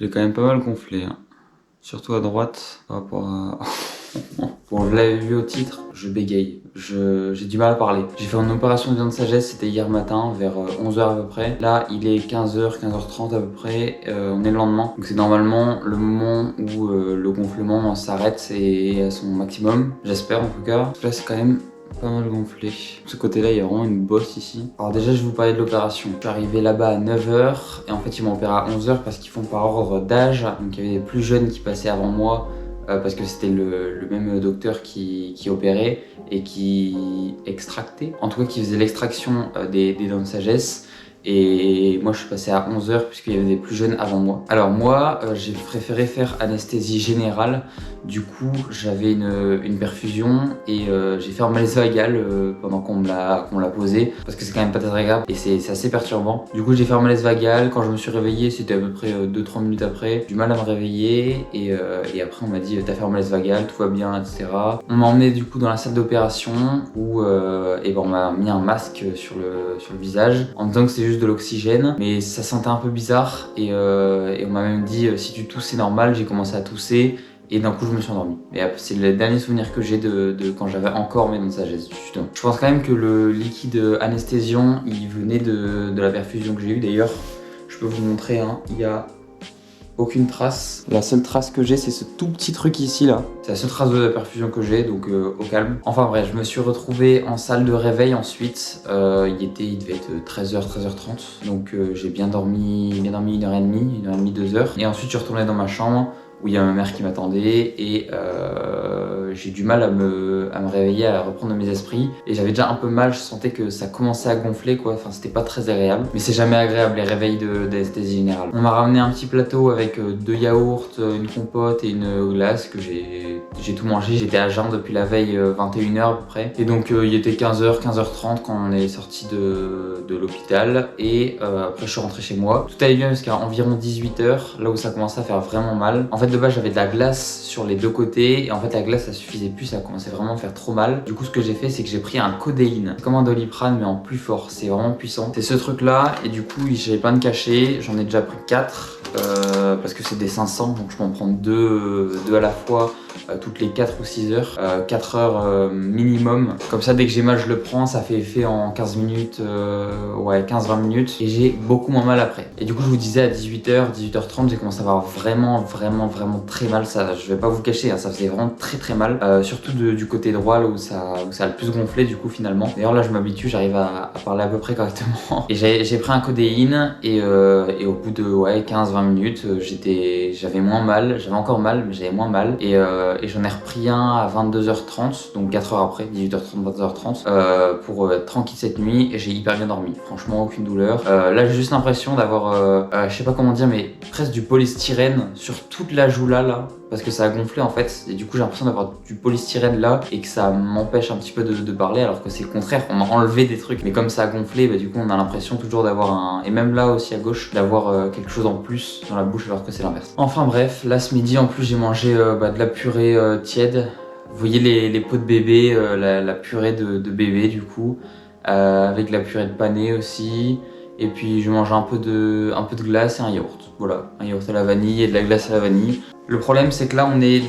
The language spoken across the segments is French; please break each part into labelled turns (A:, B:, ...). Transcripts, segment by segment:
A: J'ai quand même pas mal gonflé, hein. Surtout à droite par rapport à... Bon, vous l'avez vu au titre, je bégaye, j'ai du mal à parler. J'ai fait une opération de dents de sagesse, c'était hier matin, vers 11 h à peu près. Là, il est 15 h, 15 h 30 à peu près, on est le lendemain. Donc c'est normalement le moment où le gonflement s'arrête et à son maximum, j'espère en tout cas. Parce que là, c'est quand même pas mal gonflé. De ce côté-là, il y a vraiment une bosse ici. Alors déjà, je vais vous parler de l'opération. Je suis arrivé là-bas à 9 h et en fait, ils m'ont opéré à 11 h parce qu'ils font par ordre d'âge. Donc il y avait des plus jeunes qui passaient avant moi. Parce que c'était le même docteur qui opérait et qui extractait, en tout cas qui faisait l'extraction des dents de sagesse. Et moi je suis passé à 11 h puisqu'il y avait des plus jeunes avant moi. Alors moi j'ai préféré faire anesthésie générale. Du coup j'avais une perfusion et j'ai fait un malaise vagal pendant qu'on me l'a posé. Parce que c'est quand même pas très agréable et c'est assez perturbant. Du coup j'ai fait un malaise vagal. Quand je me suis réveillé c'était à peu près 2-3 minutes après. Du mal à me réveiller et après on m'a dit t'as fait un malaise vagal, tout va bien, etc. On m'a emmené du coup dans la salle d'opération où on m'a mis un masque sur le visage en me disant que c'est juste de l'oxygène, mais ça sentait un peu bizarre et on m'a même dit si tu tousses c'est normal. J'ai commencé à tousser et d'un coup je me suis endormi. Et c'est le dernier souvenir que j'ai de quand j'avais encore mes dents de sagesse justement. Je pense quand même que le liquide anesthésiant il venait de la perfusion que j'ai eue. D'ailleurs je peux vous montrer, hein, il y a aucune trace. La seule trace que j'ai c'est ce tout petit truc ici là. C'est la seule trace de la perfusion que j'ai, donc au calme. Enfin bref, je me suis retrouvé en salle de réveil ensuite. Il devait être 13 h, 13 h 30. Donc j'ai bien dormi 1h30, 1h30, 2 h. Et ensuite je suis retourné dans ma chambre où il y a ma mère qui m'attendait et j'ai du mal à me réveiller, à reprendre mes esprits. Et j'avais déjà un peu mal, je sentais que ça commençait à gonfler quoi, enfin c'était pas très agréable. Mais c'est jamais agréable les réveils d'anesthésie générale. On m'a ramené un petit plateau avec 2 yaourts, une compote et une glace que j'ai tout mangé. J'étais à jeun depuis la veille 21 h à peu près. Et donc il était 15 h, 15 h 30 quand on est sorti de l'hôpital. Et après je suis rentré chez moi. Tout allait bien jusqu'à environ 18 h, là où ça commençait à faire vraiment mal. En fait de base j'avais de la glace sur les deux côtés et en fait la glace ça suffisait plus, ça commençait vraiment à faire trop mal. Du coup ce que j'ai fait c'est que j'ai pris un codéine. C'est comme un Doliprane mais en plus fort, c'est vraiment puissant. C'est ce truc là et du coup j'avais plein de cachets, j'en ai déjà pris 4. Parce que c'est des 500 donc je peux en prendre deux à la fois toutes les 4 ou 6 heures, 4 heures minimum. Comme ça dès que j'ai mal je le prends, ça fait effet en 15 minutes, ouais 15-20 minutes et j'ai beaucoup moins mal après. Et du coup je vous disais à 18 h, 18 h 30 j'ai commencé à avoir vraiment très mal. Ça, je vais pas vous cacher, hein, ça faisait vraiment très mal, surtout du côté droit là où ça a le plus gonflé du coup finalement. D'ailleurs là je m'habitue, j'arrive à parler à peu près correctement. Et j'ai pris un codéine et au bout de 15-20 minutes j'avais moins mal, j'avais encore mal mais j'avais moins mal et j'en ai repris un à 22 h 30, donc 4 heures après, 18 h 30, 22 h 30 pour être tranquille cette nuit et j'ai hyper bien dormi, franchement aucune douleur. Là j'ai juste l'impression d'avoir, je sais pas comment dire mais presque du polystyrène sur toute la joue là parce que ça a gonflé en fait et du coup j'ai l'impression d'avoir du polystyrène là et que ça m'empêche un petit peu de parler alors que c'est le contraire, on m'a enlevé des trucs mais comme ça a gonflé du coup on a l'impression toujours d'avoir un, et même là aussi à gauche d'avoir quelque chose en plus dans la bouche alors que c'est l'inverse. Enfin bref, là ce midi en plus j'ai mangé de la purée tiède. Vous voyez les pots de bébé, la purée de bébé du coup, avec de la purée de panais aussi. Et puis je mange un peu de glace et un yaourt. Voilà, un yaourt à la vanille et de la glace à la vanille. Le problème c'est que là on est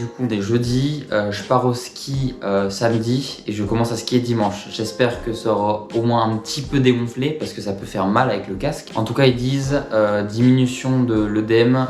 A: jeudi, je pars au ski samedi et je commence à skier dimanche. J'espère que ça aura au moins un petit peu dégonflé parce que ça peut faire mal avec le casque. En tout cas ils disent diminution de l'œdème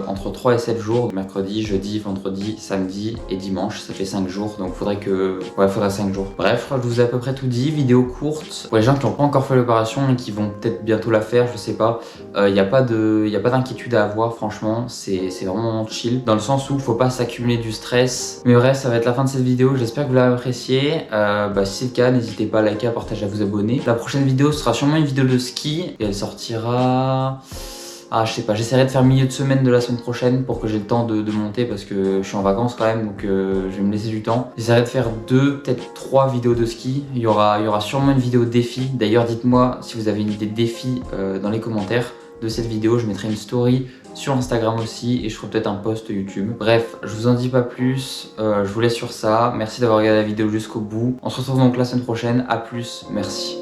A: entre 3 et 7 jours. Mercredi, jeudi, vendredi, samedi et dimanche, ça fait 5 jours. Donc faudrait 5 jours. Bref, je crois que je vous ai à peu près tout dit. Vidéo courte. Pour les gens qui n'ont pas encore fait l'opération et qui vont peut-être bientôt la faire, je sais pas. Il n'y a pas d'inquiétude à avoir, franchement, c'est vraiment chill. Dans le sens où faut pas s'accumuler du stress. Mais bref, ça va être la fin de cette vidéo, j'espère que vous l'avez apprécié. Si c'est le cas, n'hésitez pas à liker, à partager, à vous abonner. La prochaine vidéo sera sûrement une vidéo de ski et elle sortira... Ah je sais pas, j'essaierai de faire milieu de semaine de la semaine prochaine pour que j'ai le temps de monter parce que je suis en vacances quand même donc je vais me laisser du temps. J'essaierai de faire 2, peut-être 3 vidéos de ski. Il y aura sûrement une vidéo défi. D'ailleurs dites-moi si vous avez une idée de défi dans les commentaires de cette vidéo. Je mettrai une story sur Instagram aussi et je ferai peut-être un post YouTube. Bref, je vous en dis pas plus, je vous laisse sur ça. Merci d'avoir regardé la vidéo jusqu'au bout. On se retrouve donc la semaine prochaine, à plus, merci.